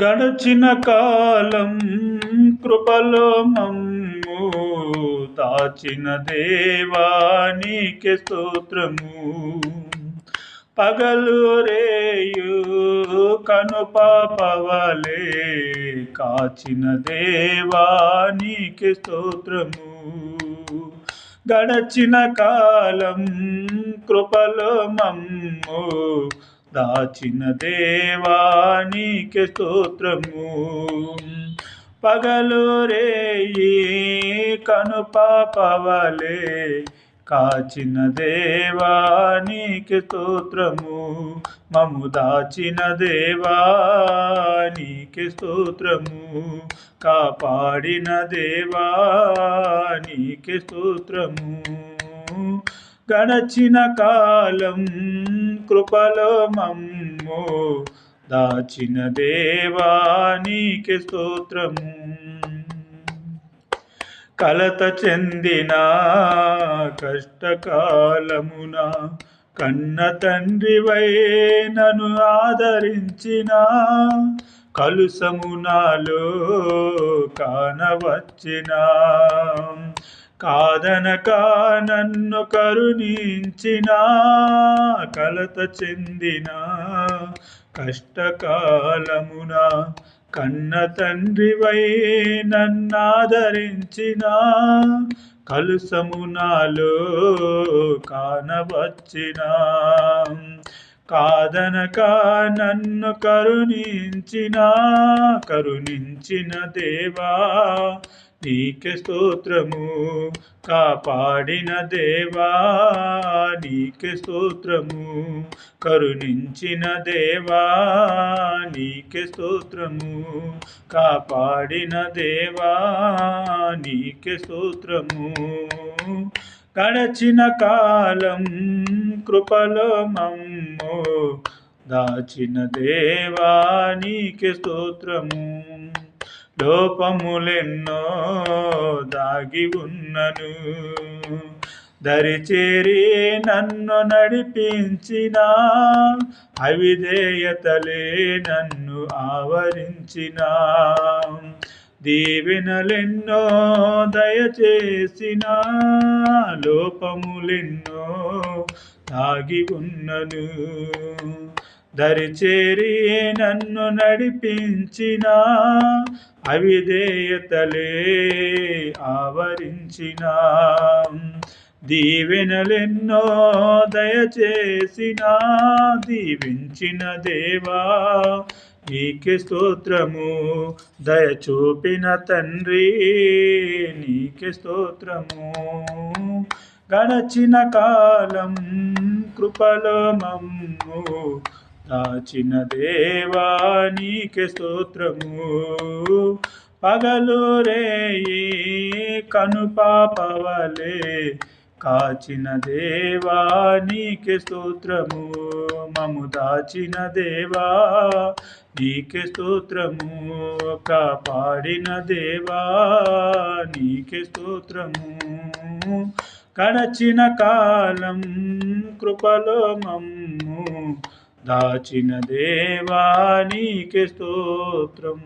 గడచిన కాలం కృపలో మమ్ము దాచిన దేవా నీకే స్తోత్రము. పగలు రేయు కనుపాపవలే కాచిన దేవా నీకే స్తోత్రము. గడచిన కాలం కృపలో మమ్ము దాచిన దేవా నీకే స్తోత్రము. పగలు రేయి కనుపాపవలే కాచిన దేవా నీకే స్తోత్రము. మమ్ము దాచిన దేవా నీకే స్తోత్రము. కాపాడిన దేవా నీకే స్తోత్రము. గడచిన కాలం కృపలో మమ్ము దాచిన దేవా నీకే స్తోత్రము. కలత చెందిన కష్టకాలమున కన్న తండ్రివై నన్ను ఆదరించిన కలుసము నాలో కానవచ్చిన కాదనక నన్ను కరుణించిన కలత చెందిన కష్టకాలమున కన్న తండ్రివై నన్నాదరించిన కలుసము నాలో కానవచ్చిన కాదనక నన్ను కరుణించిన దేవా నీకే స్తోత్రము. కాపాడిన దేవా నీకే స్తోత్రము. కరుణించిన దేవా నీకే స్తోత్రము. కాపాడిన దేవా నీకే స్తోత్రము. గడచిన కాలం కృపలో మమ్ము దాచిన దేవా నీకే స్తోత్రము. లోపములెన్నో దాగి ఉన్నను దరిచేరి నన్ను నడిపించిన అవిధేయతలే నన్ను ఆవరించిన దీవెనలెన్నో దయచేసిన లోపములెన్నో దాగి ఉన్నను దరిచేరి నన్ను నడిపించిన అవిధేయతలే ఆవరించిన దీవెనలెన్నో దయచేసిన దీవించిన దేవా నీకే స్తోత్రము. దయ చూపిన తండ్రి నీకే స్తోత్రము. గడచిన కాలం కృపలో మమ్ము దాచిన దేవా నీకే స్తోత్రము. పగలు రేయి కనుపాపవలే కాచిన దేవా నీకే స్తోత్రము. మమ్ము దాచిన దేవా నీకే స్తోత్రము. కాపాడిన దేవా నీకే స్తోత్రము. గడచిన కాలం కృపలో మమ్ము దాచిన దేవా నీకే స్తోత్రం.